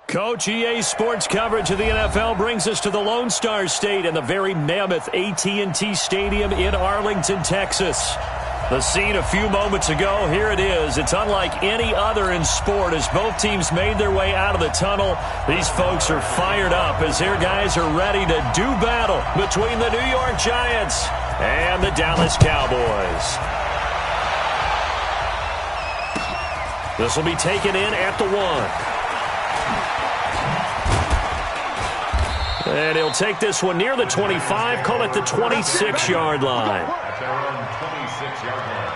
Coach, EA Sports coverage of the NFL brings us to the Lone Star State and the very mammoth AT&T Stadium in Arlington, Texas. The scene a few moments ago, here it is. It's unlike any other in sport as both teams made their way out of the tunnel. These folks are fired up as their guys are ready to do battle between the New York Giants and the Dallas Cowboys. This will be taken in at the 1. And he'll take this one near the 25, call it the 26-yard line. At their own 26-yard line.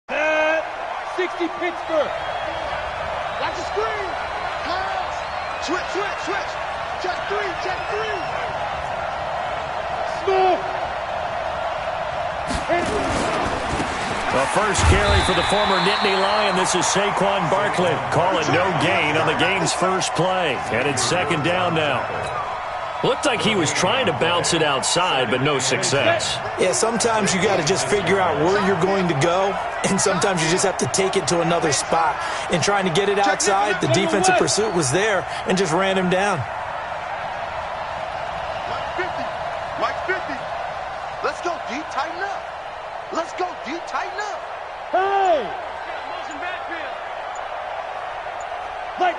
At 60 Pittsburgh. Watch the screen. Pass. Switch. Check three. The first carry for the former Nittany Lion. This is Saquon Barkley. Call it no gain on the game's first play. And it's second down now. Looked like he was trying to bounce it outside, but no success. Yeah, sometimes you got to just figure out where you're going to go, and sometimes you just have to take it to another spot. In trying to get it outside, the defensive pursuit was there and just ran him down. Mike 50. Let's go deep, tighten up. Hey! Motion backfield. Mike.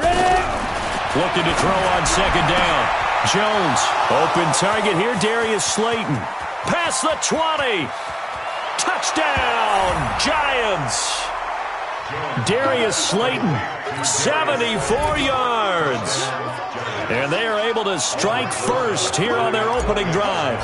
Ready? Looking to throw on second down. Jones, open target here, Darius Slayton. Past the 20. Touchdown, Giants. Darius Slayton, 74 yards. And they are able to strike first here on their opening drive.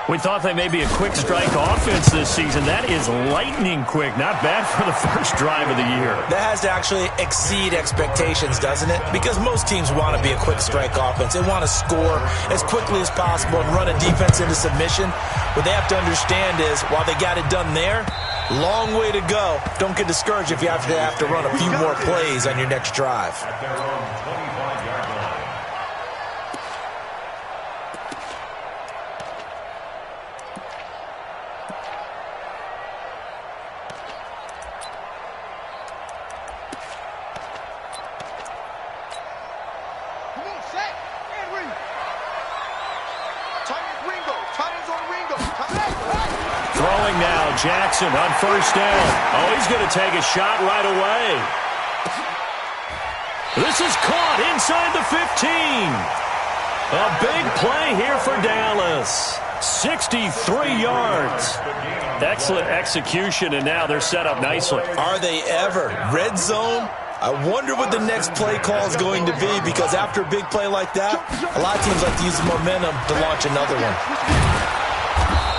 We thought they may be a quick strike offense this season. That is lightning quick. Not bad for the first drive of the year. That has to actually exceed expectations, doesn't it? Because most teams want to be a quick strike offense. They want to score as quickly as possible and run a defense into submission. What they have to understand is, while they got it done there, long way to go. Don't get discouraged if you have to run a few more plays on your next drive. At their own 25-yard line. Throwing now, Jackson on first down. Oh, he's going to take a shot right away. This is caught inside the 15. A big play here for Dallas. 63 yards. Excellent execution, and now they're set up nicely. Are they ever? Red zone? I wonder what the next play call is going to be, because after a big play like that, a lot of teams like to use the momentum to launch another one.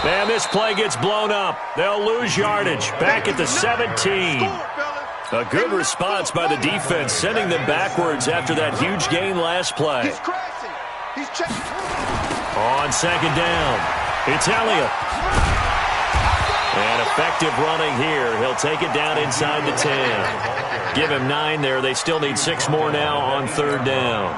And this play gets blown up. They'll lose yardage. Back at the 17. A good response by the defense, sending them backwards after that huge gain last play. On second down, it's Elliott. And effective running here. He'll take it down inside the 10. Give him 9 there. They still need 6 more now on third down.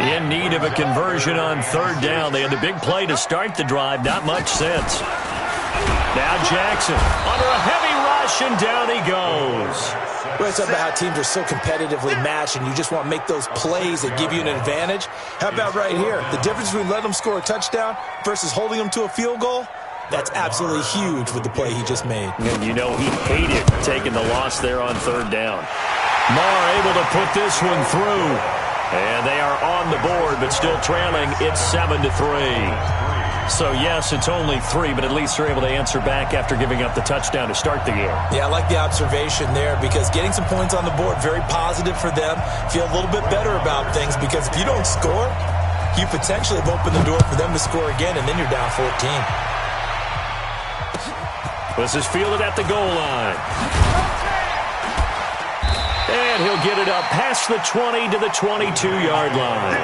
In need of a conversion on third down. They had the big play to start the drive. Not much sense. Now Jackson under a heavy rush, and down he goes. Well, it's about how teams are so competitively matched, and you just want to make those plays that give you an advantage. How about right here? The difference between letting them score a touchdown versus holding them to a field goal? That's absolutely huge with the play he just made. And you know he hated taking the loss there on third down. Marr able to put this one through. And they are on the board, but still trailing. It's 7-3. So, yes, it's only 3, but at least they're able to answer back after giving up the touchdown to start the game. Yeah, I like the observation there, because getting some points on the board, very positive for them. Feel a little bit better about things, because if you don't score, you potentially have opened the door for them to score again, and then you're down 14. This is fielded at the goal line. And he'll get it up past the 20 to the 22-yard line.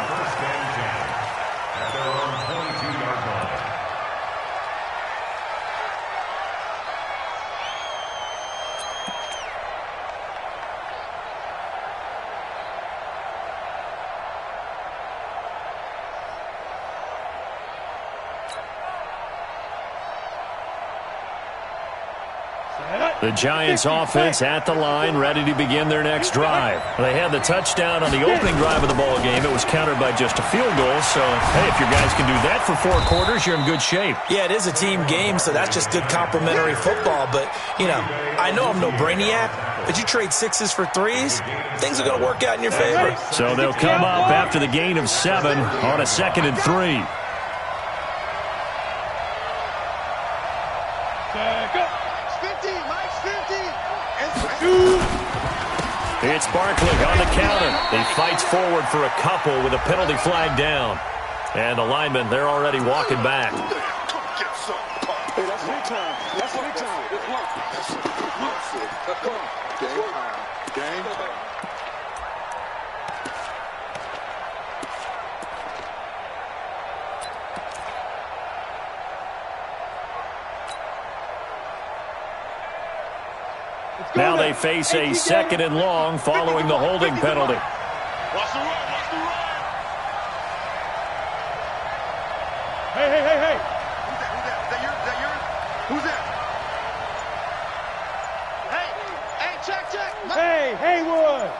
The Giants offense at the line, ready to begin their next drive. They had the touchdown on the opening drive of the ball game. It was countered by just a field goal. So, hey, if your guys can do that for 4 quarters, you're in good shape. Yeah, it is a team game, so that's just good complementary football. But, you know, I know I'm no brainiac, but you trade 6s for 3s, things are going to work out in your favor. So they'll come up after the gain of 7 on a 2nd and 3. It's Barkley on the counter. He fights forward for a couple with a penalty flag down. And the linemen, they're already walking back. Come get some. Hey, that's big time. That's big time. Game time. Now they face a 2nd and long following the holding penalty. Watch the run. Watch the run. Hey. Who's that? Is that yours? Who's that? Hey, check. Hey, Haywood.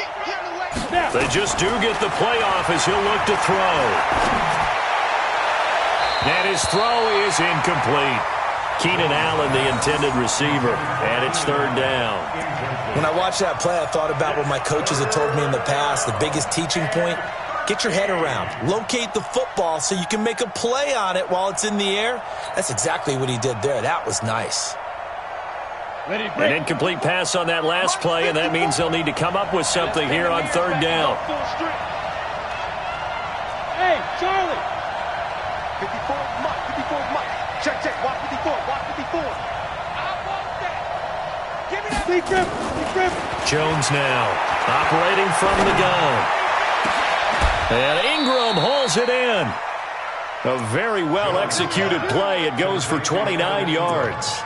Get in the way. They just do get the playoff as he'll look to throw. And his throw is incomplete. Keenan Allen, the intended receiver, and it's 3rd down. When I watched that play, I thought about what my coaches had told me in the past. The biggest teaching point, get your head around. Locate the football so you can make a play on it while it's in the air. That's exactly what he did there. That was nice. An incomplete pass on that last play, and that means they'll need to come up with something here on 3rd down. Hey, Charlie. 54 Mike. Check. Watch 54. I want that. Give me that. Big grip. Jones now operating from the gun. And Ingram hauls it in. A very well-executed play. It goes for 29 yards.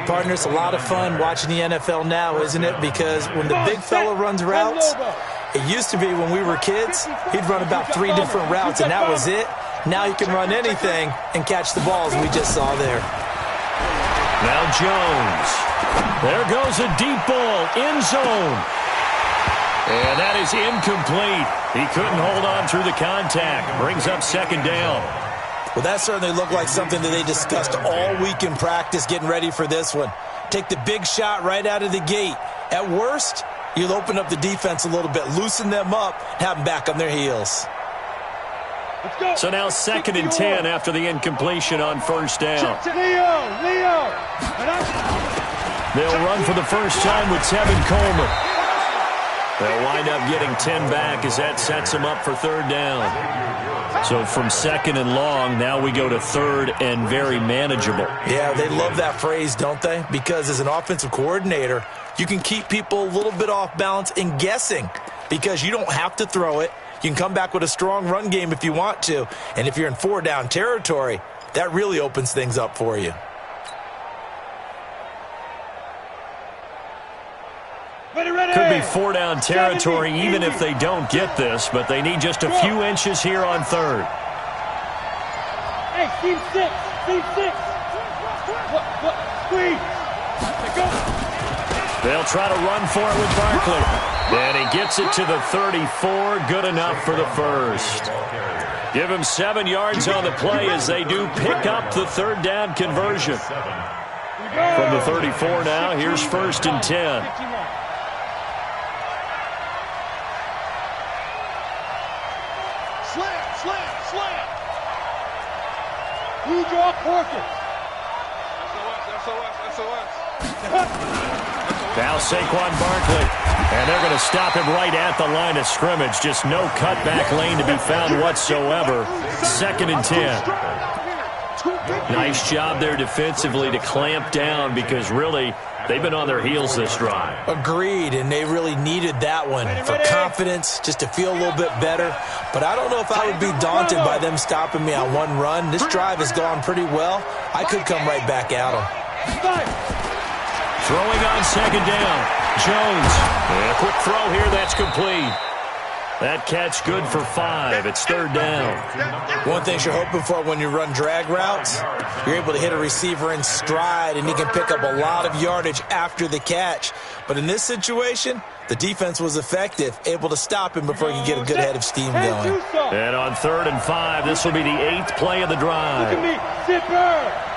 Partner, it's a lot of fun watching the NFL now, isn't it? Because when the big fella runs routes, it used to be when we were kids, he'd run about 3 different routes, and that was it. Now you can run anything and catch the balls we just saw there. Now Jones. There goes a deep ball, end zone. And that is incomplete. He couldn't hold on through the contact. Brings up 2nd down. Well, that certainly looked like something that they discussed all week in practice getting ready for this one. Take the big shot right out of the gate. At worst, you'll open up the defense a little bit, loosen them up, have them back on their heels. So now 2nd and 10 after the incompletion on 1st down. Leo. They'll run for the first time with Tevin Coleman. They'll wind up getting 10 back as that sets them up for 3rd down. So from 2nd and long, now we go to 3rd and very manageable. Yeah, they love that phrase, don't they? Because as an offensive coordinator, you can keep people a little bit off balance and guessing because you don't have to throw it. You can come back with a strong run game if you want to. And if you're in 4-down territory, that really opens things up for you. Could be 4-down territory even if they don't get this, but they need just a few inches here on 3rd. Hey, team 6. Squeeze. They'll try to run for it with Barkley. And he gets it to the 34. Good enough for the first. Give him 7 yards on the play as they do pick up the 3rd down conversion. From the 34 now, here's 1st and 10. Slam. You draw Porkins. SOS. Now Saquon Barkley. And they're going to stop him right at the line of scrimmage. Just no cutback lane to be found whatsoever. 2nd and 10. Nice job there defensively to clamp down because really they've been on their heels this drive. Agreed, and they really needed that one for confidence, just to feel a little bit better. But I don't know if I would be daunted by them stopping me on one run. This drive has gone pretty well. I could come right back at them. Throwing on 2nd down. Jones. And a quick throw here. That's complete. That catch good for 5. It's third down. One thing you're hoping for when you run drag routes, you're able to hit a receiver in stride, and he can pick up a lot of yardage after the catch. But in this situation, the defense was effective, able to stop him before he could get a good head of steam going. And on 3rd and 5, this will be the 8th play of the drive. Look at me, zipper.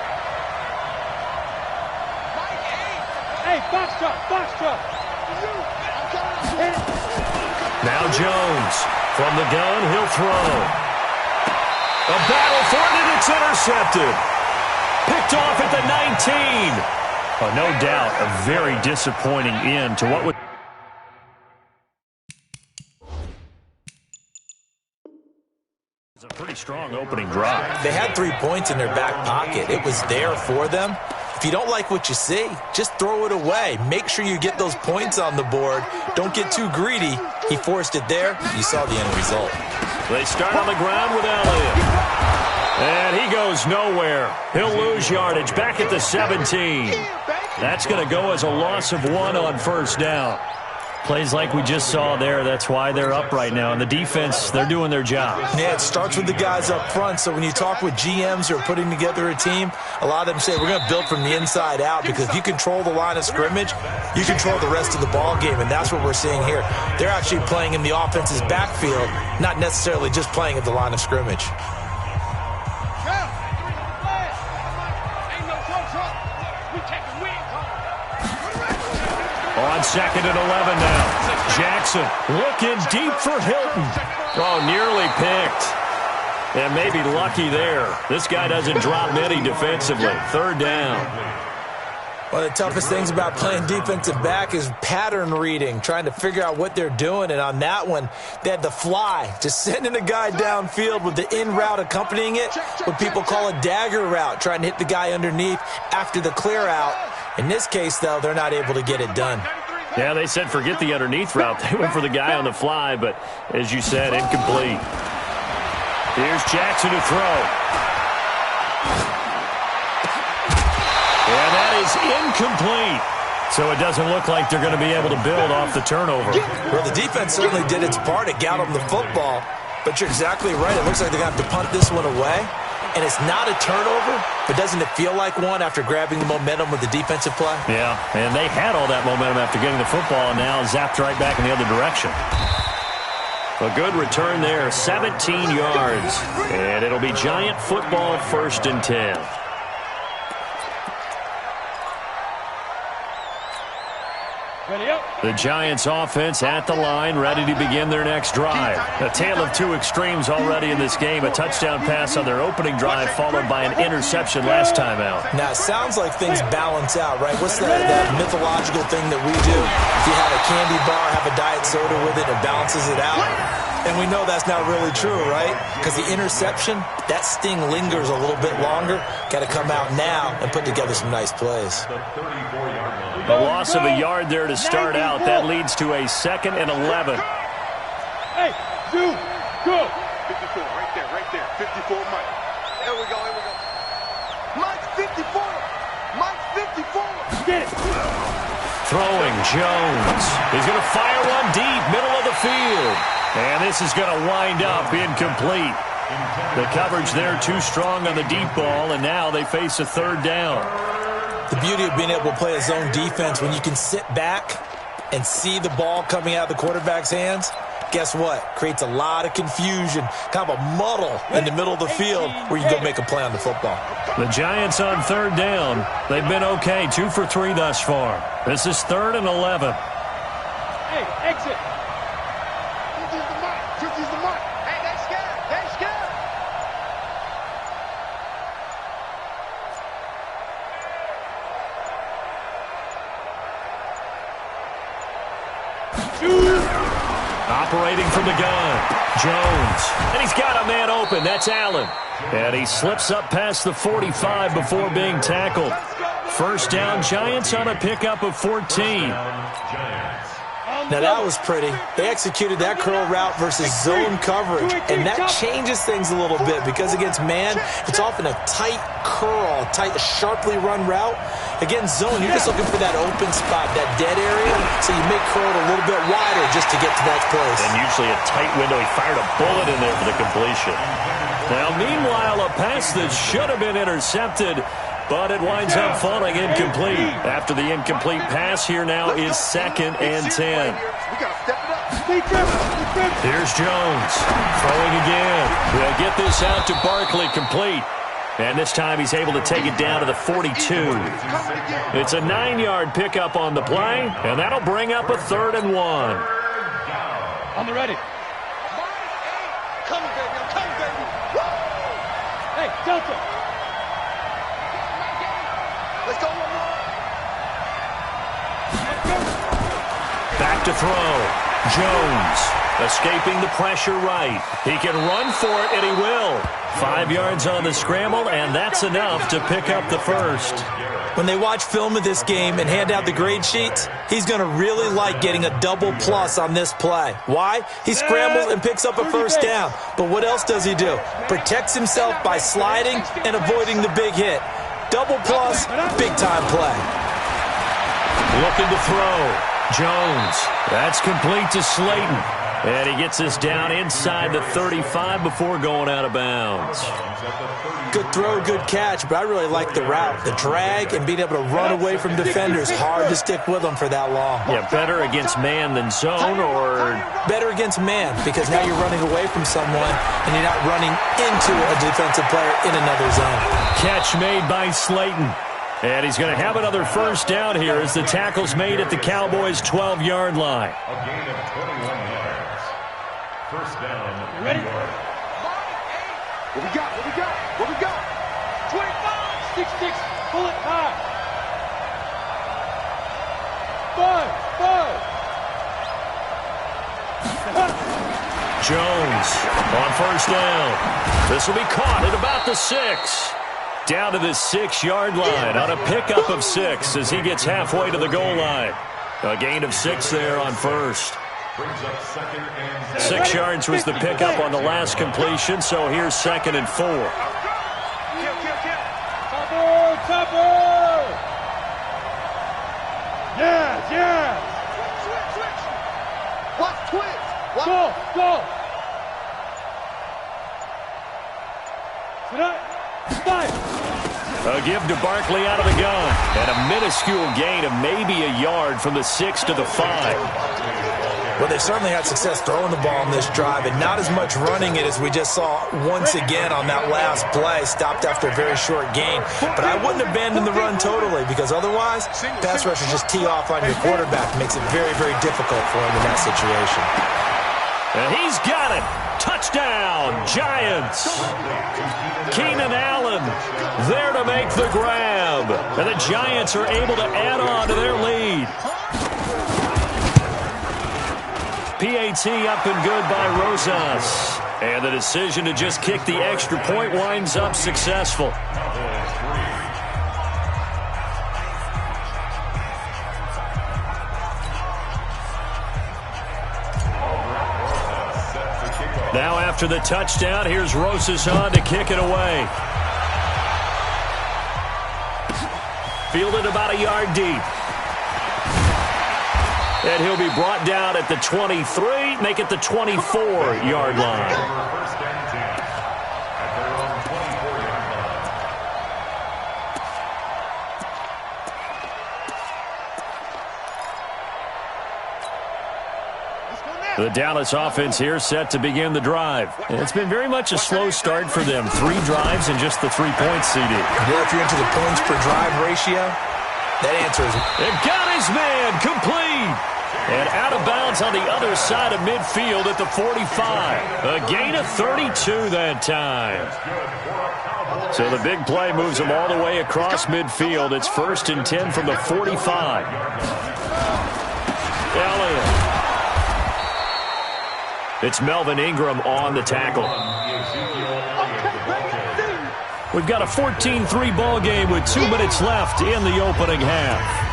Hey, box truck. Now Jones from the gun, he'll throw. A battle for it, and it's intercepted. Picked off at the 19. Oh, no doubt a very disappointing end to what was a pretty strong opening drive. They had 3 points in their back pocket. It was there for them. If you don't like what you see, just throw it away. Make sure you get those points on the board. Don't get too greedy. He forced it there. You saw the end result. They start on the ground with Elliott. And he goes nowhere. He'll lose yardage back at the 17. That's going to go as a loss of 1 on first down. Plays like we just saw there, that's why they're up right now. And the defense, they're doing their job. Yeah, it starts with the guys up front. So when you talk with GMs who are putting together a team, a lot of them say we're going to build from the inside out, because if you control the line of scrimmage, you control the rest of the ball game, and that's what we're seeing here. They're actually playing in the offense's backfield, not necessarily just playing at the line of scrimmage. On 2nd and 11 now. Jackson looking deep for Hilton. Oh, nearly picked. And maybe lucky there. This guy doesn't drop many defensively. 3rd down. One of the toughest things about playing defensive back is pattern reading, trying to figure out what they're doing. And on that one, they had the fly, just sending a guy downfield with the in route accompanying it, what people call a dagger route, trying to hit the guy underneath after the clear out. In this case, though, they're not able to get it done. Yeah, they said forget the underneath route. They went for the guy on the fly, but as you said, incomplete. Here's Jackson to throw. And that is incomplete. So it doesn't look like they're going to be able to build off the turnover. Well, the defense certainly did its part. It got them the football. But you're exactly right. It looks like they're going to have to punt this one away. And it's not a turnover, but doesn't it feel like one after grabbing the momentum with the defensive play? Yeah, and they had all that momentum after getting the football, and now zapped right back in the other direction. A good return there, 17 yards. And it'll be Giant football, 1st and 10. The Giants offense at the line, ready to begin their next drive. A tale of 2 extremes already in this game. A touchdown pass on their opening drive, followed by an interception last time out. Now, it sounds like things balance out, right? What's that mythological thing that we do? If you have a candy bar, have a diet soda with it, it balances it out. And we know that's not really true, right? Because the interception, that sting lingers a little bit longer. Got to come out now and put together some nice plays. A loss of a yard there to start out. That leads to a 2nd and 11. Hey, Zoo, go. 54, right there. 54, Mike. Here we go. Mike 54. Mike 54. Get it. Throwing Jones. He's going to fire one deep, middle of the field. And this is going to wind up incomplete. The coverage there too strong on the deep ball, and now they face a 3rd down. The beauty of being able to play a zone defense, when you can sit back and see the ball coming out of the quarterback's hands, guess what? Creates a lot of confusion, kind of a muddle in the middle of the field where you can go make a play on the football. The Giants on 3rd down. They've been okay, 2 for 3 thus far. This is 3rd and 11. Hey, exit. Use the mark. Hey, they scared. Operating from the gun, Jones. And he's got a man open. That's Allen. And he slips up past the 45 before being tackled. First down, Giants on a pickup of 14. Now, that was pretty. They executed that curl route versus zone coverage, and that changes things a little bit because against man, it's often a tight curl, sharply run route. Against zone, you're just looking for that open spot, that dead area, so you make curl a little bit wider. just to get to that place. And usually a tight window. He fired a bullet in there for the completion. Now, meanwhile, a pass that should have been intercepted, but it winds up falling incomplete. After the incomplete pass, here now is 2nd and 10. We got to step it up. Here's Jones throwing again. They'll get this out to Barkley, complete. And this time he's able to take it down to the 42. It's a 9-yard pickup on the play, and that'll bring up a 3rd and 1. On the ready. Come, baby. I'm coming, baby. Woo! Hey, Delta. Let's go one more. Back to throw. Jones escaping the pressure right. He can run for it, and he will. 5 yards on the scramble, and that's enough to pick up the first. When they watch film of this game and hand out the grade sheets, he's going to really like getting a double plus on this play. Why? He scrambles and picks up a first down. But what else does he do? Protects himself by sliding and avoiding the big hit. Double plus, big-time play. Looking to throw. Jones. That's complete to Slayton. And he gets us down inside the 35 before going out of bounds. Good throw, good catch, but I really like the route. The drag and being able to run away from defenders, hard to stick with them for that long. Yeah, better against man than zone, or better against man, because now you're running away from someone and you're not running into a defensive player in another zone. Catch made by Slayton. And he's going to have another first down here as the tackle's made at the Cowboys' 12-yard line. A gain of 21 yards. First down. Ready? What we got? What we got? What we got? 25. 6-6. Pull it high. 5. Jones on first down. This will be caught at about the 6. Down to the 6-yard line on a pickup of 6 as he gets halfway to the goal line. A gain of 6 there on first. 6 yards was the pickup on the last completion, so here's 2nd and 4. Topper! Yes! Switch! Watch twitch! Go! Sit up! 5. A give to Barkley out of the gun. And a minuscule gain of maybe a yard from the 6 to the 5. Well, they certainly had success throwing the ball on this drive and not as much running it as we just saw once again on that last play. Stopped after a very short gain. But I wouldn't abandon the run totally, because otherwise, pass rushers just tee off on your quarterback. Makes it very, very difficult for him in that situation. And he's got it. Touchdown, Giants. Keenan Allen there to make the grab. And the Giants are able to add on to their lead. PAT up and good by Rosas. And the decision to just kick the extra point winds up successful. Now after the touchdown, here's Rosas on to kick it away. Fielded about a yard deep. And he'll be brought down at the 23, make it the 24-yard line. First and 10 at their own 24-yard line. The Dallas offense here set to begin the drive. And it's been very much a slow start for them. 3 drives and just the 3 points CD. Well, if you're into the points per drive ratio, that answer is... They've got his man complete. And out of bounds on the other side of midfield at the 45. A gain of 32 that time. So the big play moves them all the way across midfield. It's 1st and 10 from the 45. Elliott. It's Melvin Ingram on the tackle. We've got a 14-3 ball game with 2 minutes left in the opening half.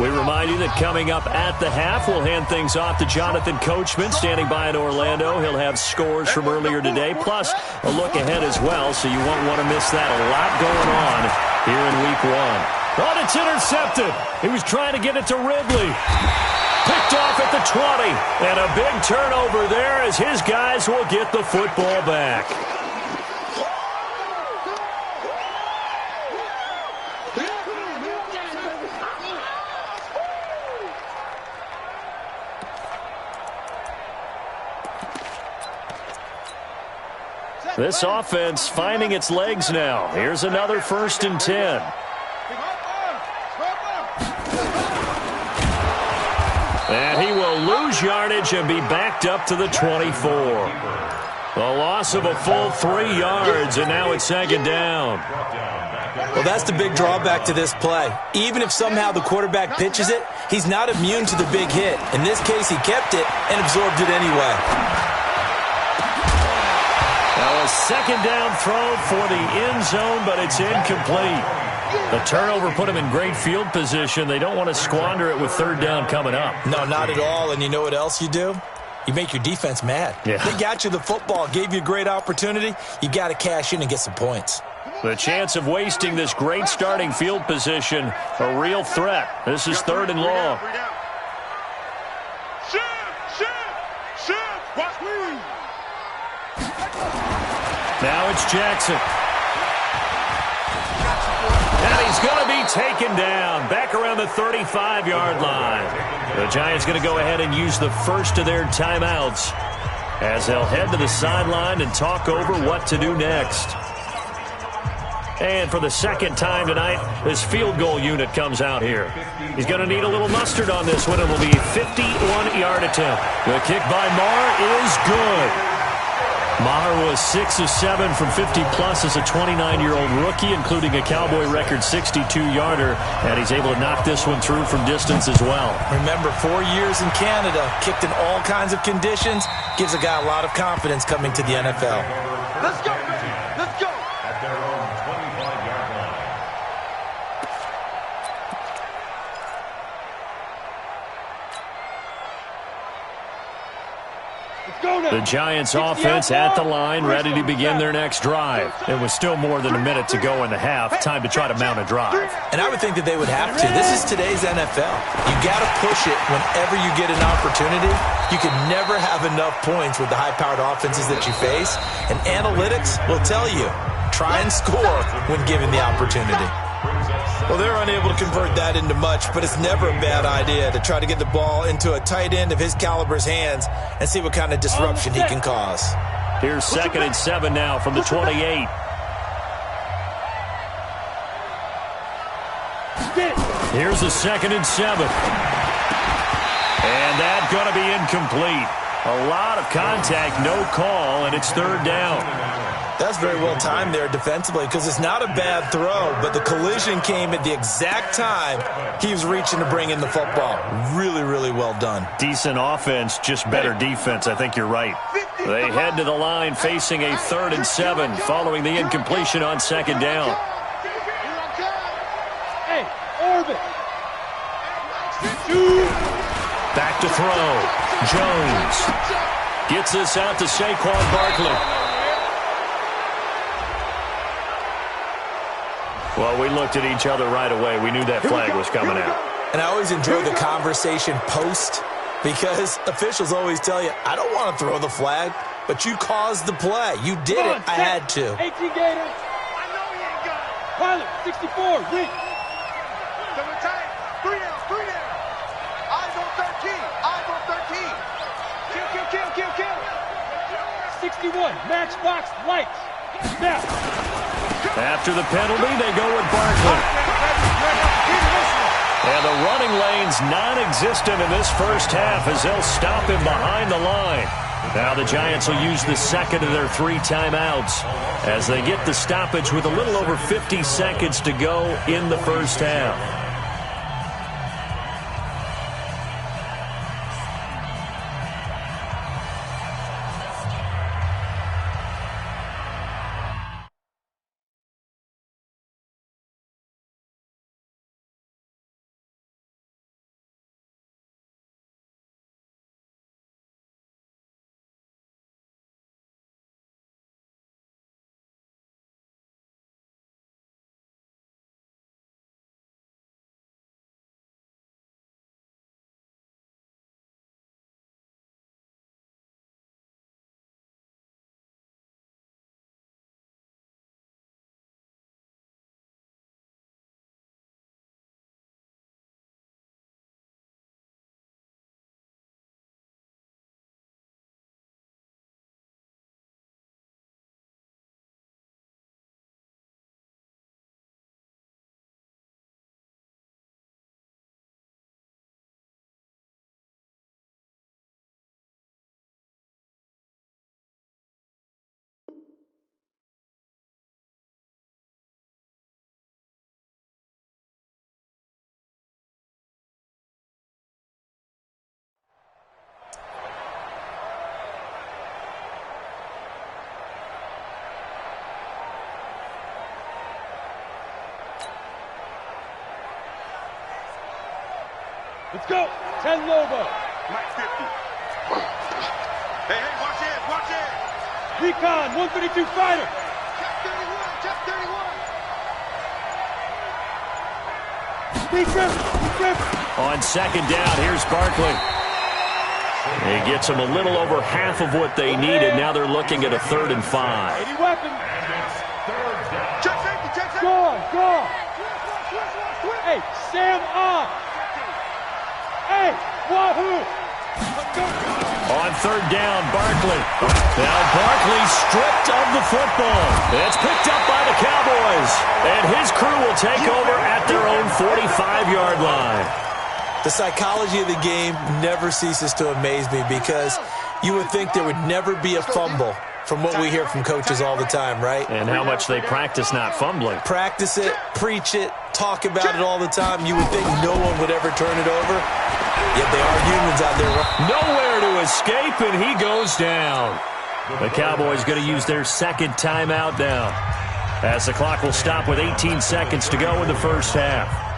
We remind you that coming up at the half, we'll hand things off to Jonathan Coachman, standing by in Orlando. He'll have scores from earlier today, plus a look ahead as well, so you won't want to miss that. A lot going on here in Week 1. Oh, it's intercepted. He was trying to get it to Ridley. Picked off at the 20. And a big turnover there as his guys will get the football back. This offense finding its legs now. Here's another 1st and 10. And he will lose yardage and be backed up to the 24. A loss of a full 3 yards, and now it's 2nd down. Well, that's the big drawback to this play. Even if somehow the quarterback pitches it, he's not immune to the big hit. In this case, he kept it and absorbed it anyway. Now a 2nd down throw for the end zone, but it's incomplete. The turnover put him in great field position. They don't want to squander it with 3rd down coming up. No, not at all. And you know what else you do? You make your defense mad. Yeah. They got you the football, gave you a great opportunity. You got to cash in and get some points. The chance of wasting this great starting field position, a real threat. This is 3rd and long. Now it's Jackson. And he's going to be taken down back around the 35-yard line. The Giants going to go ahead and use the first of their timeouts as they'll head to the sideline and talk over what to do next. And for the 2nd time tonight, this field goal unit comes out here. He's going to need a little mustard on this one. It will be a 51-yard attempt. The kick by Maher is good. Maher was 6 of 7 from 50-plus as a 29-year-old rookie, including a Cowboy record 62-yarder, and he's able to knock this one through from distance as well. Remember, 4 years in Canada, kicked in all kinds of conditions, gives a guy a lot of confidence coming to the NFL. Let's go! Let's go! At their own 25-yard line. The Giants offense at the line, ready to begin their next drive. It was still more than a minute to go in the half. Time to try to mount a drive. And I would think that they would have to. This is today's NFL. You got to push it whenever you get an opportunity. You can never have enough points with the high-powered offenses that you face. And analytics will tell you, try and score when given the opportunity. Well, they're unable to convert that into much, but it's never a bad idea to try to get the ball into a tight end of his caliber's hands and see what kind of disruption he can cause. Here's 2nd and 7 now from the 28. Here's the 2nd and 7. And that's going to be incomplete. A lot of contact, no call, and it's 3rd down. That's very well timed there defensively because it's not a bad throw, but the collision came at the exact time he was reaching to bring in the football. Really, really well done. Decent offense, just better defense. I think you're right. They head to the line facing a 3rd and 7 following the incompletion on 2nd down. Hey, orbit. Back to throw. Jones gets this out to Saquon Barkley. Well, we looked at each other right away. We knew that flag was coming out. And I always enjoy the conversation post because officials always tell you, I don't want to throw the flag, but you caused the play. You did it. I had to. 18 Gator. I know he ain't got it. Pilot, 64. Reach. Double tight. 3 down. Eyes on 13. Eyes on 13. Kill. 61. Matchbox lights. Snap. After the penalty, they go with Barkley. And the running lane's non-existent in this first half as they'll stop him behind the line. Now the Giants will use the 2nd of their 3 timeouts as they get the stoppage with a little over 50 seconds to go in the first half. Let's go. 10 Lobo. Mike 50. Hey, watch it, watch it. Recon, 152 fighter. Just 31. Speed grip. On second down, here's Barkley. He gets them a little over half of what they needed. Now they're looking at a 3rd and 5. Any weapon. Check safety. Go. Hey, Sam off. Hey, wahoo. On 3rd down, Barkley. Now Barkley stripped of the football. It's picked up by the Cowboys. And his crew will take over at their own 45-yard line. The psychology of the game never ceases to amaze me because you would think there would never be a fumble from what we hear from coaches all the time, right? And how much they practice not fumbling. Practice it, preach it, talk about it all the time. You would think no one would ever turn it over. Yet they are humans out there. Nowhere to escape, and he goes down. The Cowboys going to use their 2nd timeout now, as the clock will stop with 18 seconds to go in the first half.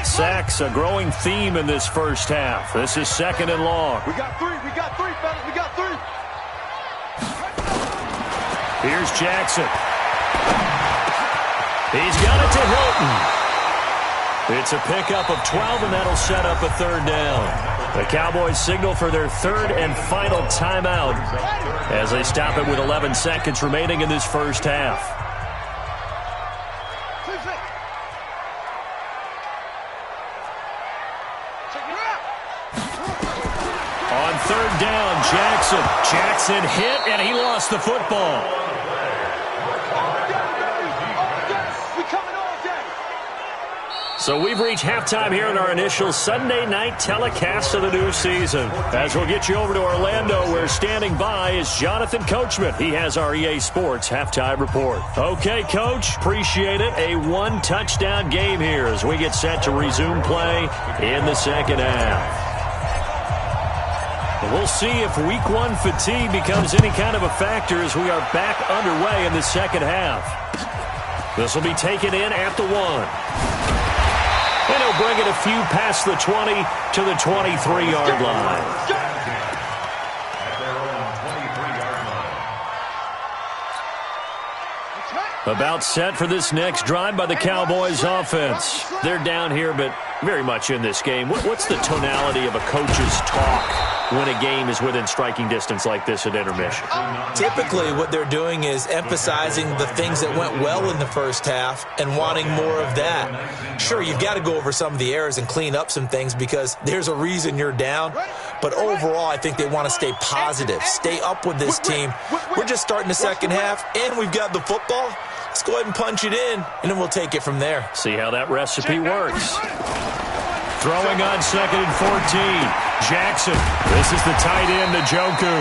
Sacks, a growing theme in this first half. This is 2nd and long. We got three, fellas. We got 3. Here's Jackson. He's got it to Hilton. It's a pickup of 12, and that'll set up a 3rd down. The Cowboys signal for their 3rd and final timeout as they stop it with 11 seconds remaining in this first half. On 3rd down, Jackson hit, and he lost the football. So we've reached halftime here in our initial Sunday night telecast of the new season. As we'll get you over to Orlando, where standing by is Jonathan Coachman. He has our EA Sports halftime report. Okay, Coach, appreciate it. A 1-touchdown game here as we get set to resume play in the second half. And we'll see if week 1 fatigue becomes any kind of a factor as we are back underway in the second half. This will be taken in at the 1. And he'll bring it a few past the 20 to the 23-yard line. About set for this next drive by the Cowboys offense. They're down here, but very much in this game. What's the tonality of a coach's talk when a game is within striking distance like this at intermission? Typically, what they're doing is emphasizing the things that went well in the first half and wanting more of that. Sure, you've got to go over some of the errors and clean up some things because there's a reason you're down. But overall, I think they want to stay positive, stay up with this team. We're just starting the second half, and we've got the football. Let's go ahead and punch it in, and then we'll take it from there. See how that recipe works. Throwing on 2nd and 14. Jackson. This is the tight end, Njoku.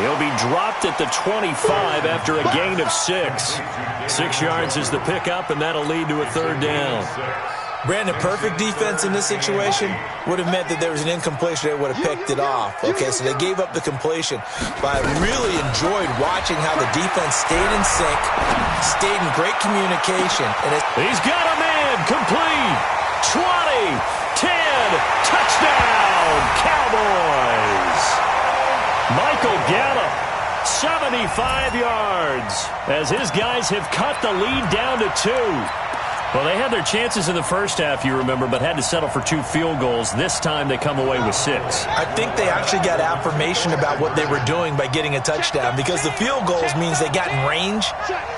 He'll be dropped at the 25 after a gain of 6. 6 yards is the pickup, and that'll lead to a 3rd down. Brandon, perfect defense in this situation would have meant that there was an incompletion. They would have picked it off. Okay, so they gave up the completion. But I really enjoyed watching how the defense stayed in sync, stayed in great communication. And he's got a man, complete. 20, 10, touchdown, Cowboys. Michael Gallup, 75 yards, as his guys have cut the lead down to 2. Well, they had their chances in the first half, you remember, but had to settle for 2 field goals. This time they come away with 6. I think they actually got affirmation about what they were doing by getting a touchdown because the field goals means they got in range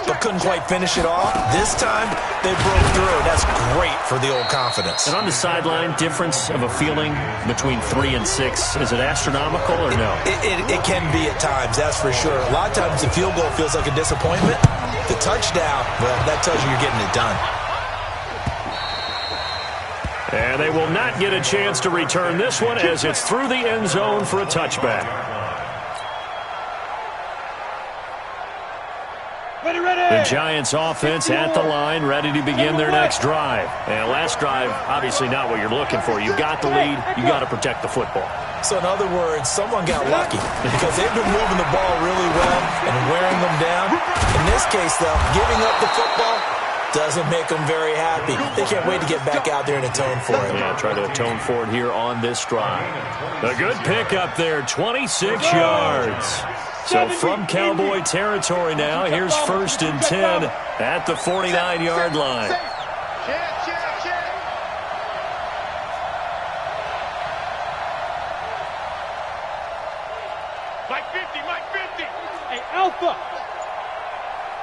but couldn't quite finish it off. This time they broke through. That's great for the old confidence. And on the sideline, difference of a feeling between 3 and 6, is it astronomical or no? It can be at times, that's for sure. A lot of times the field goal feels like a disappointment. The touchdown, well, that tells you you're getting it done. And they will not get a chance to return this one as it's through the end zone for a touchback. The Giants offense at the line, ready to begin their next drive. And last drive, obviously not what you're looking for. You've got the lead. You've got to protect the football. So in other words, someone got lucky because they've been moving the ball really well and wearing them down. In this case, though, giving up the football, Doesn't make them very happy. They can't wait to get back out there and atone for it. Yeah, try to atone for it here on this drive. A good pickup there, 26 yards. So from Cowboy territory now, here's 1st and 10 at the 49-yard line. Mike 50, Mike 50. Hey, Alpha.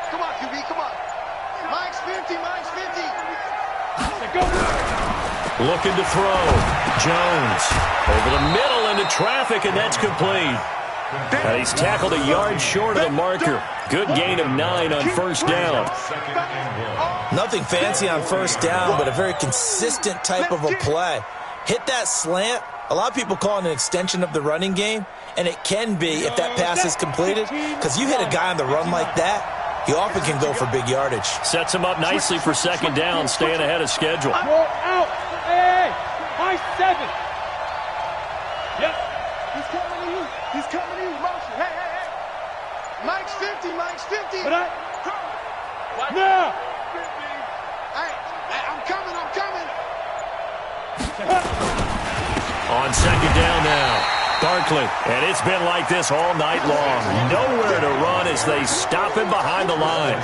Come on, QB, come on. Mike's 50, Mike's 50. Go. Looking to throw. Jones over the middle into traffic, and that's complete. And he's tackled a yard short of the marker. Good gain of 9 on 1st down. Nothing fancy on 1st down, but a very consistent type of a play. Hit that slant. A lot of people call it an extension of the running game, and it can be if that pass is completed, because you hit a guy on the run like that, he often can go for big yardage. Sets him up nicely for 2nd down, staying ahead of schedule. You're out. Hey, high 7. Yep. He's coming to you. He's coming to you. Motion. Hey, hey, hey. Mike's 50, Mike's 50. But no. Hey, I'm coming, I'm coming. On 2nd down now, Barkley. And it's been like this all night long. Nowhere to run as they stop him behind the line.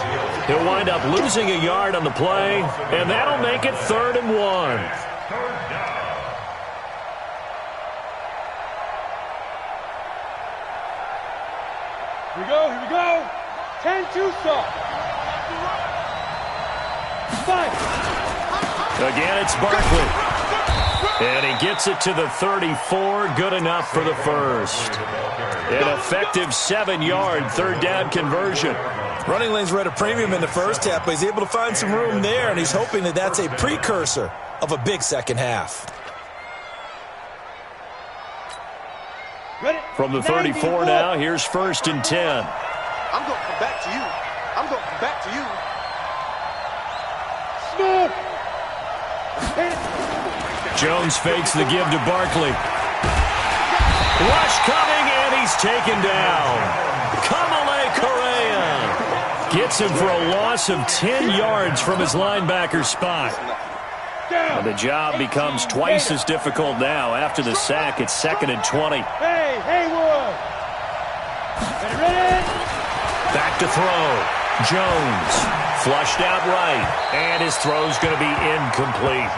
He'll wind up losing a yard on the play, and that'll make it 3rd and 1. Here we go, here we go. 10-2 stop. 5. Again, it's Barkley. And he gets it to the 34. Good enough for the first. An effective 7-yard 3rd down conversion. Running lanes were at a premium in the first half, but he's able to find some room there, and he's hoping that that's a precursor of a big second half. From the 34 now, here's 1st and 10. I'm going to come back to you. I'm going to come back to you. Smoke. Jones fakes the give to Barkley. Rush coming, and he's taken down. Kamale Correa gets him for a loss of 10 yards from his linebacker spot. And the job becomes twice as difficult now. After the sack, it's 2nd and 20. Hey, Haywood. Ready? Back to throw. Jones flushed out right, and his throw's going to be incomplete.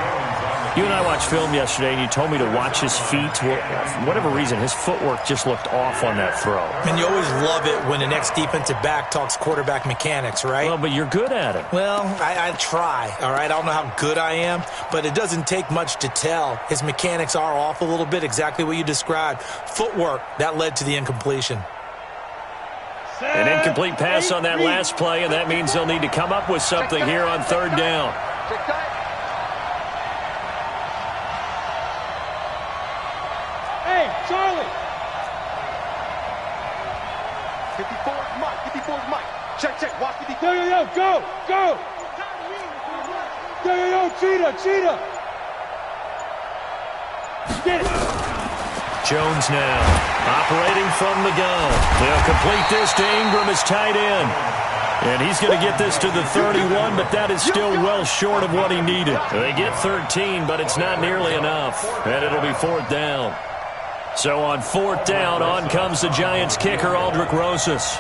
You and I watched film yesterday, and you told me to watch his feet. Well, for whatever reason, his footwork just looked off on that throw. And you always love it when the next defensive back talks quarterback mechanics, right? Well, but you're good at it. Well, I try, all right? I don't know how good I am, but it doesn't take much to tell. His mechanics are off a little bit, exactly what you described. Footwork, that led to the incompletion. An incomplete pass on that last play, and that means they'll need to come up with something here on 3rd down. Hey, Charlie. 54 is Mike. 54 is Mike. Check, check. Watch 54. Yo, go, go. Yo, cheetah. Get it. Jones now operating from the gun. They'll complete this to Ingram as tight end. And he's going to get this to the 31, but that is still well short of what he needed. They get 13, but it's not nearly enough. And it'll be 4th down. So on 4th down, on comes the Giants kicker, Aldrick Rosas.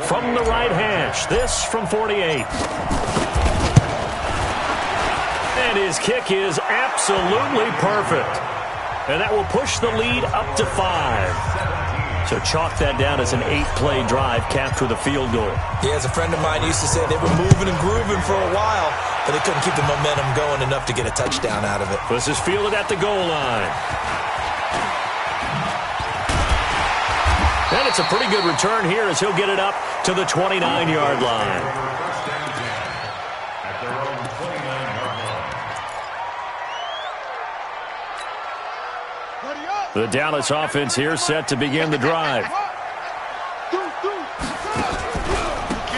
From the right hash, this from 48. And his kick is absolutely perfect. And that will push the lead up to 5. So chalk that down as an 8-play drive capped with a field goal. Yeah, as a friend of mine used to say, they were moving and grooving for a while, but they couldn't keep the momentum going enough to get a touchdown out of it. This is fielded at the goal line. And it's a pretty good return here as he'll get it up to the 29-yard line. The Dallas offense here set to begin the drive.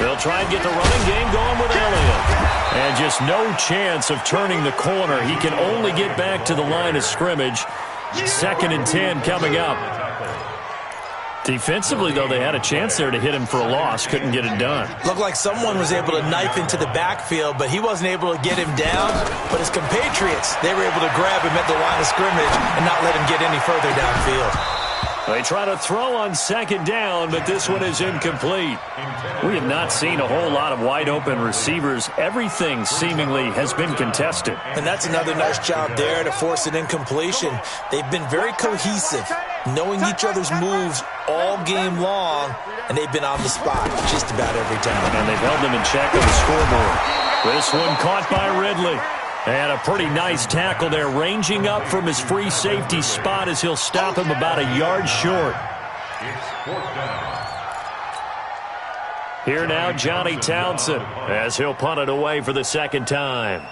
They'll try and get the running game going with Elliott. And just no chance of turning the corner. He can only get back to the line of scrimmage. 2nd and 10 coming up. Defensively, though, they had a chance there to hit him for a loss. Couldn't get it done. Looked like someone was able to knife into the backfield, but he wasn't able to get him down. But his compatriots, they were able to grab him at the line of scrimmage and not let him get any further downfield. They try to throw on second down, but this one is incomplete. We have not seen a whole lot of wide-open receivers. Everything seemingly has been contested. And that's another nice job there to force an incompletion. They've been very cohesive, knowing each other's moves all game long, and they've been on the spot just about every time. And they've held them in check on the scoreboard. This one caught by Ridley. And a pretty nice tackle there, ranging up from his free safety spot as he'll stop him about a yard short. Here now, Johnny Townsend, as he'll punt it away for the second time.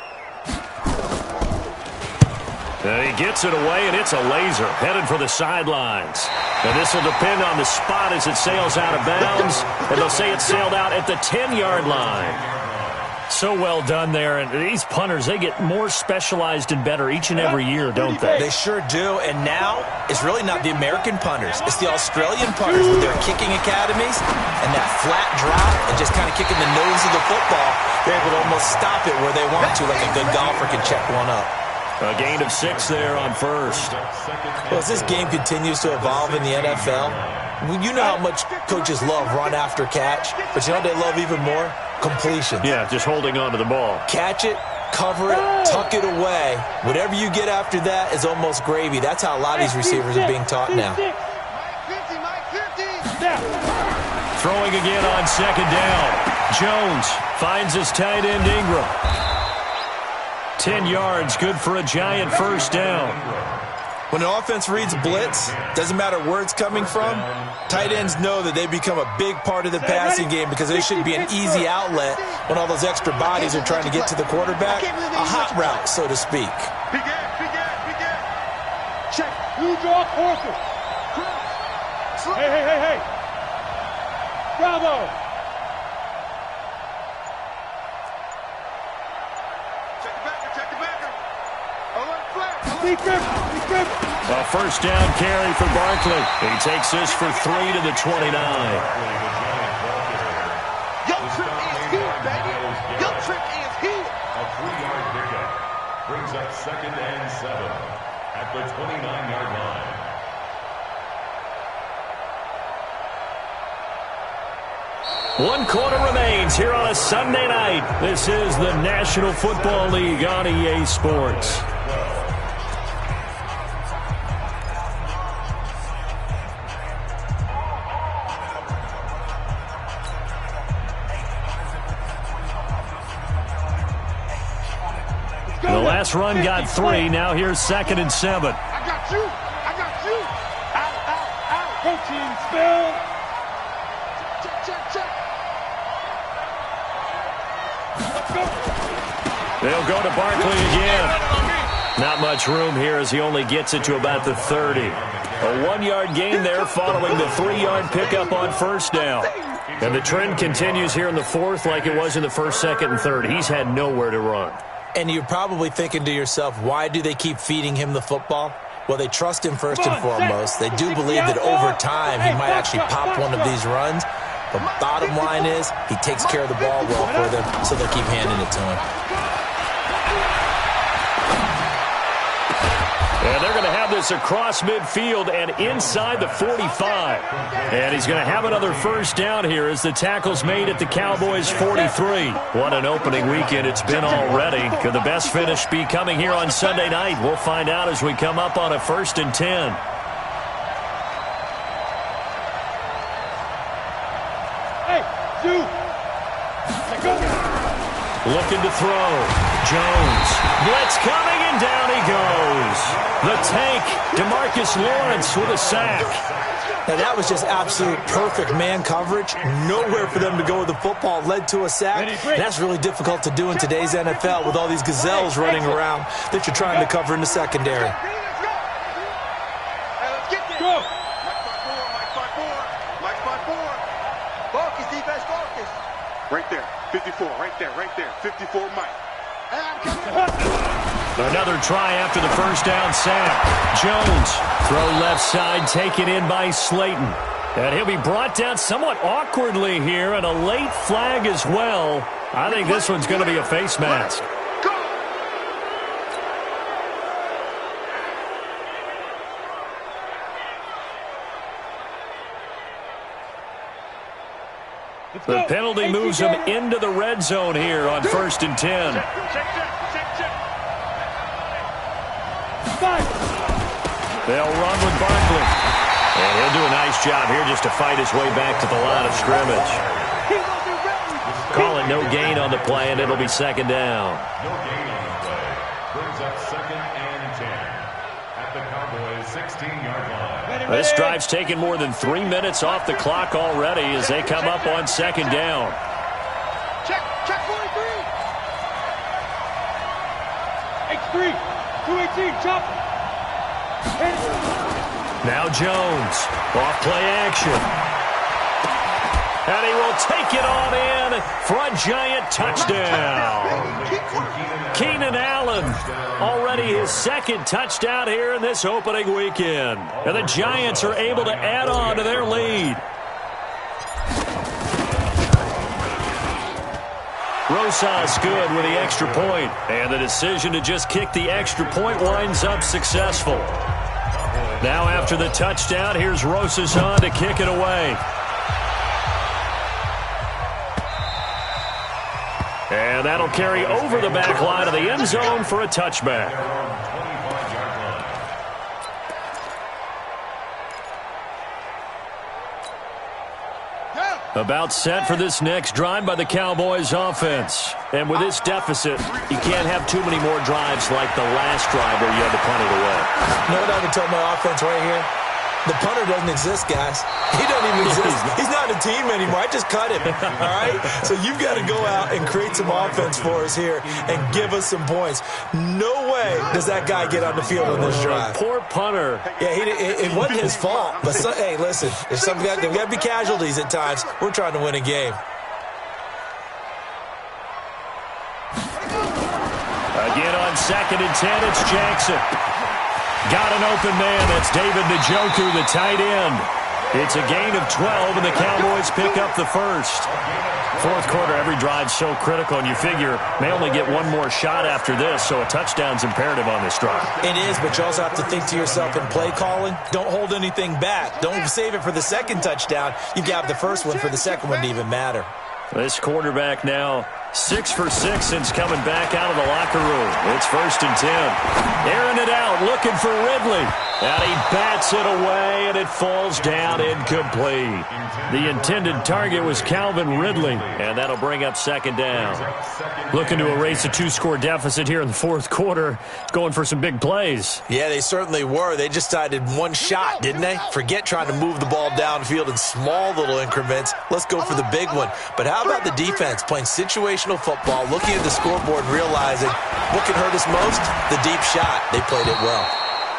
And he gets it away, and it's a laser, headed for the sidelines. And this will depend on the spot as it sails out of bounds, and they'll say it sailed out at the 10-yard line. So well done there, and these punters, they get more specialized and better each and every year, don't they? They sure do, and now it's really not the American punters. It's the Australian punters with their kicking academies and that flat drop and just kind of kicking the nose of the football. They're able to almost stop it where they want to, like a good golfer can check one up. A gain of 6 there on first. Well, as this game continues to evolve in the NFL, you know how much coaches love run after catch, but you know what they love even more? Completion. Yeah, just holding on to the ball. Catch it, cover it, tuck it away. Whatever you get after that is almost gravy. That's how a lot of these receivers are being taught now. Throwing again on second down. Jones finds his tight end Ingram. 10 yards, good for a giant first down. When an offense reads blitz, doesn't matter where it's coming from, tight ends know that they become a big part of the passing game because they should be an easy outlet when all those extra bodies are trying to get to the quarterback. A hot route, so to speak. Check. You draw quarter. Hey. Bravo. Check the backer. Alert flag. Be grip. A first down carry for Barkley. He takes this for 3 to the 29. Your trip is here, baby. Your trip is here. A 3-yard pickup brings up 2nd and 7 at the 29-yard line. One quarter remains here on a Sunday night. This is the National Football League on EA Sports. The last run got 3. Now here's 2nd and 7. I got you. Out. Coaching spill. Check. Let's go. They'll go to Barkley again. Not much room here as he only gets it to about the 30. A 1-yard gain there following the 3-yard pickup on first down. And the trend continues here in the 4th like it was in the 1st, 2nd, and 3rd. He's had nowhere to run. And you're probably thinking to yourself, why do they keep feeding him the football? Well, they trust him first and foremost. They do believe that over time he might actually pop one of these runs. But bottom line is he takes care of the ball well for them, so they keep handing it to him. And they're going to have this across midfield and inside the 45. And he's going to have another first down here as the tackle's made at the Cowboys' 43. What an opening weekend it's been already. Could the best finish be coming here on Sunday night? We'll find out as we come up on a 1st and 10. Hey, you. Go. Looking to throw. Jones. Blitz coming, and down he goes. The tank, DeMarcus Lawrence with a sack. Now, that was just absolute perfect man coverage. Nowhere for them to go with the football. Led to a sack. That's really difficult to do in today's NFL with all these gazelles running around that you're trying to cover in the secondary. Hey, let's get this. Go. Mike 5-4. Focus, defense, focus. Right there. 54, right there. 54, Mike. Another try after the first down sack. Jones, throw left side, taken in by Slayton. And he'll be brought down somewhat awkwardly here, and a late flag as well. I think this one's going to be a face mask. The penalty moves him into the red zone here on 1st and 10. They'll run with Barkley. And he'll do a nice job here just to fight his way back to the line of scrimmage. Call it no gain on the play, and it'll be 2nd down. No gain on the play. Brings up 2nd and 10 at the Cowboys' 16-yard line. This drive's taken more than 3 minutes off the clock already as they come up on 2nd down. Check 43. X3, 218, chop. Now Jones, off play action. And he will take it on in for a giant touchdown. Keenan Allen, already his 2nd touchdown here in this opening weekend. And the Giants are able to add on to their lead. Rosas good with the extra point. And the decision to just kick the extra point winds up successful. Now after the touchdown, here's Rosas on to kick it away. And that'll carry over the back line of the end zone for a touchback. About set for this next drive by the Cowboys offense. And with this deficit, you can't have too many more drives like the last drive where you had to punt it away. You know what I would tell my offense right here? The punter doesn't exist, guys. He doesn't even exist. He's not a team anymore. I just cut him, all right? So you've got to go out and create some offense for us here and give us some points. No way does that guy get on the field on this drive. Poor punter. Yeah, it wasn't his fault. But, hey, listen, there's got to be casualties at times. We're trying to win a game. Again on 2nd and 10, it's Jackson. Got an open man. That's David Njoku, the tight end. It's a gain of 12, and the Cowboys pick up the 1st. 4th quarter, every drive's so critical, and you figure may only get one more shot after this, so a touchdown's imperative on this drive. It is, but you also have to think to yourself in play calling, don't hold anything back. Don't save it for the 2nd touchdown. You've got the 1st one for the 2nd one to even matter. This quarterback now 6 for 6 since coming back out of the locker room. It's 1st and 10. Airing it out, looking for Ridley. And he bats it away, and it falls down incomplete. The intended target was Calvin Ridley, and that'll bring up 2nd down. Looking to erase a 2-score deficit here in the 4th quarter. Going for some big plays. Yeah, they certainly were. They just decided one shot, didn't they? Forget trying to move the ball downfield in small little increments. Let's go for the big one. But how about the defense playing situational football, looking at the scoreboard, realizing what can hurt us most? The deep shot. They played it well.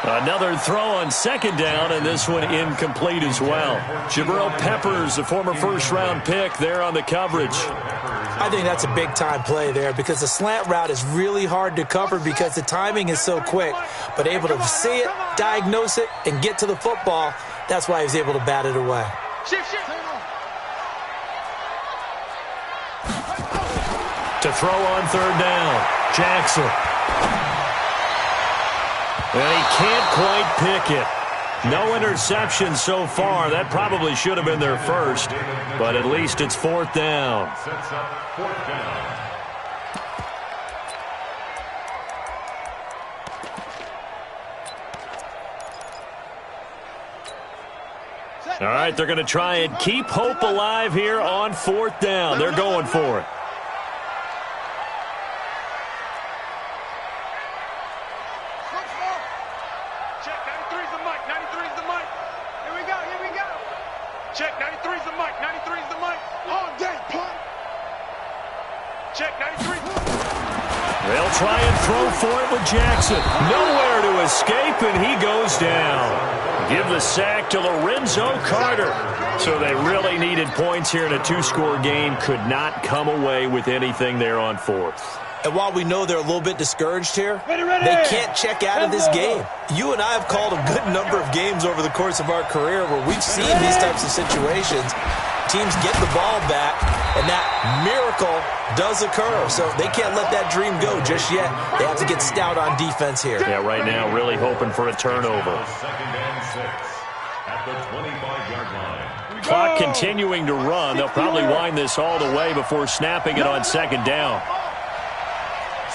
Another throw on 2nd down, and this one incomplete as well. Jabril Peppers, the former 1st-round pick, there on the coverage. I think that's a big-time play there because the slant route is really hard to cover because the timing is so quick. But able to see it, diagnose it, and get to the football, that's why he was able to bat it away. To throw on 3rd down, Jackson. And he can't quite pick it. No interception so far. That probably should have been their 1st, but at least it's 4th down. Sets up 4th down. All right, they're going to try and keep hope alive here on 4th down. They're going for it. Check, 93's the mic, 93's the mic. All day, punt. Check, 93. They'll try and throw for it with Jackson. Nowhere to escape, and he goes down. Give the sack to Lorenzo Carter. So they really needed points here in a 2-score game. Could not come away with anything there on 4th. And while we know they're a little bit discouraged here, they can't check out of this game. You and I have called a good number of games over the course of our career where we've seen these types of situations. Teams get the ball back, and that miracle does occur. So they can't let that dream go just yet. They have to get stout on defense here. Yeah, right now really hoping for a turnover. Second and 6 at the 25-yard line. Clock continuing to run. They'll probably wind this all the way before snapping it on second down.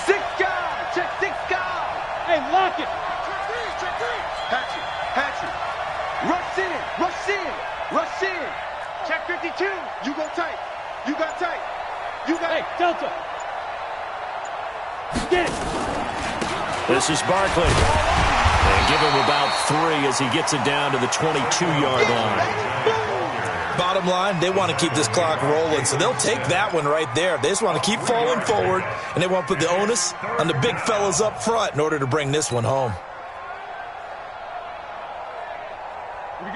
6 guys. Check 6 guys. Hey, lock it. Hatchet. Rush in. Rush in. Check 52. You go tight. You got tight. You got. Hey, Delta. Get it. This is Barkley. And give him about 3 as he gets it down to the 22-yard line. Bottom line, they want to keep this clock rolling, so they'll take that one right there. They just want to keep falling forward, and they want to put the onus on the big fellas up front in order to bring this one home.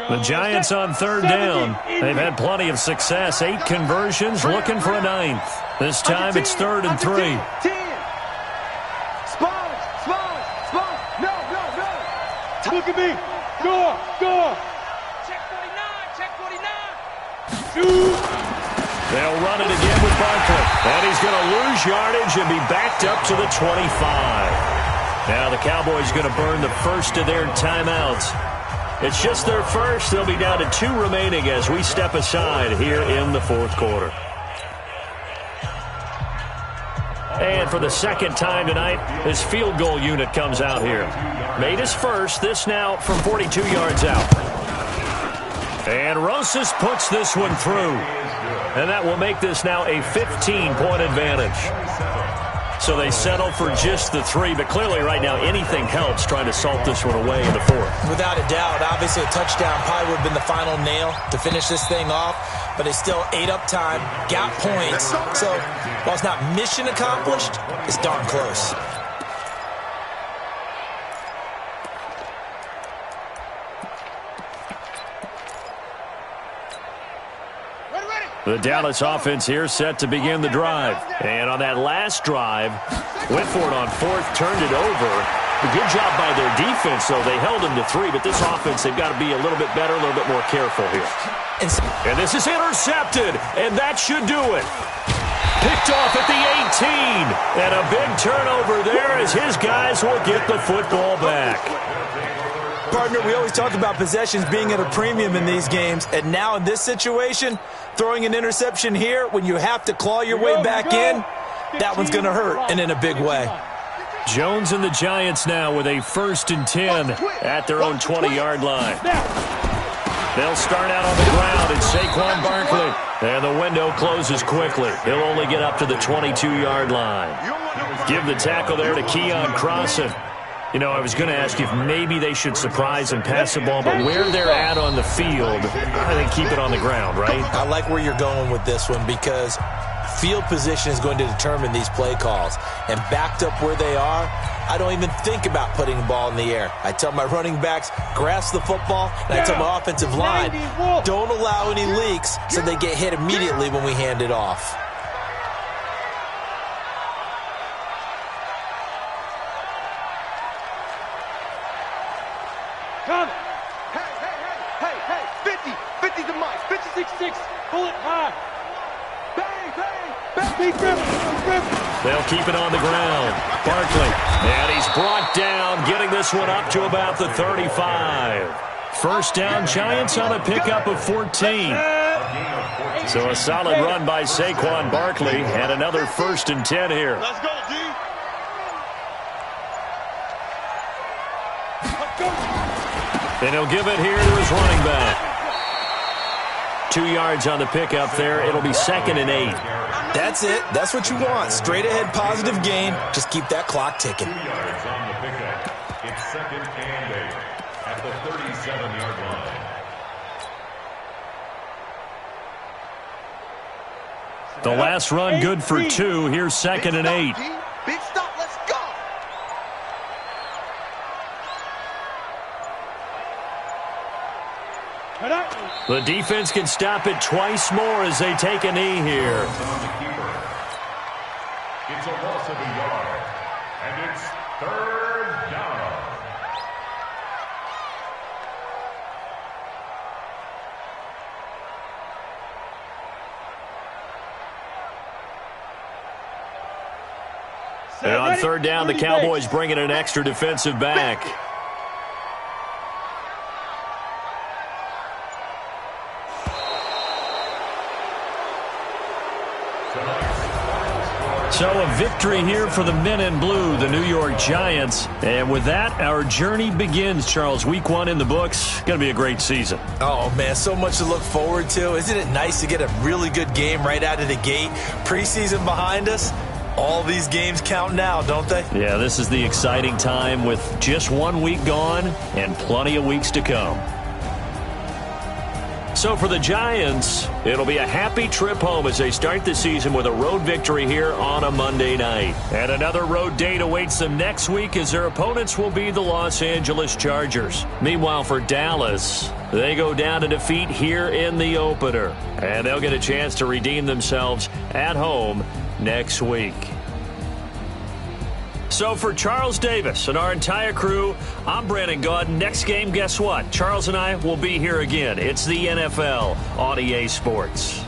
The Giants on third down. They've had plenty of success. 8 conversions, looking for a 9th. This time it's 3rd and 3. 10. Small. No. Look at me. Go. Check 49. Shoot. They'll run it again with Barkley. And he's going to lose yardage and be backed up to the 25. Now the Cowboys going to burn the first of their timeouts. It's just their first. They'll be down to 2 remaining as we step aside here in the fourth quarter. And for the second time tonight, this field goal unit comes out here. Made his first, this now from 42 yards out. And Rosas puts this one through. And that will make this now a 15-point advantage. So they settle for just the 3, but clearly right now anything helps trying to salt this one away in the fourth. Without a doubt, obviously a touchdown probably would have been the final nail to finish this thing off, but it's still ate up time, got points. So while it's not mission accomplished, it's darn close. The Dallas offense here set to begin the drive. And on that last drive, went for it on 4th, turned it over. A good job by their defense, though. They held them to 3, but this offense, they've got to be a little bit better, a little bit more careful here. And this is intercepted, and that should do it. Picked off at the 18. And a big turnover there as his guys will get the football back. Partner, we always talk about possessions being at a premium in these games, and now in this situation, throwing an interception here when you have to claw your way back in, that one's going to hurt, and in a big way. Jones and the Giants now with a 1st and 10 at their own 20-yard line. They'll start out on the ground, and Saquon Barkley. And the window closes quickly. He'll only get up to the 22-yard line. Give the tackle there to Keon Crossan. You know, I was going to ask you if maybe they should surprise and pass the ball, but where they're at on the field, I think keep it on the ground, right? I like where you're going with this one because field position is going to determine these play calls. And backed up where they are, I don't even think about putting the ball in the air. I tell my running backs, grasp the football, and I tell my offensive line, don't allow any leaks so they get hit immediately when we hand it off. Hey, 50 the mic, 56-6, pull it high. Bang. They'll keep it on the ground. Barkley, and he's brought down, getting this one up to about the 35. First down, Giants on a pickup of 14. So a solid run by Saquon Barkley, and another 1st and 10 here. Let's go, D. And he'll give it here to his running back. 2 yards on the pickup there. It'll be 2nd and 8. That's it. That's what you want. Straight ahead, positive gain. Just keep that clock ticking. 2 yards on the pickup. It's 2nd and 8 at the 37-yard line. The last run good for 2. Here's 2nd and 8. Big stop, let's go. The defense can stop it twice more as they take a knee here. It's a loss of a yard. And it's third down. And on third down, the Cowboys bring in an extra defensive back. So a victory here for the men in blue, the New York Giants. And with that, our journey begins, Charles. Week 1 in the books. Going to be a great season. Oh, man, so much to look forward to. Isn't it nice to get a really good game right out of the gate? Preseason behind us. All these games count now, don't they? Yeah, this is the exciting time with just 1 week gone and plenty of weeks to come. So for the Giants, it'll be a happy trip home as they start the season with a road victory here on a Monday night. And another road date awaits them next week as their opponents will be the Los Angeles Chargers. Meanwhile, for Dallas, they go down to defeat here in the opener. And they'll get a chance to redeem themselves at home next week. So for Charles Davis and our entire crew, I'm Brandon Gaudin. Next game, guess what? Charles and I will be here again. It's the NFL on EA Sports.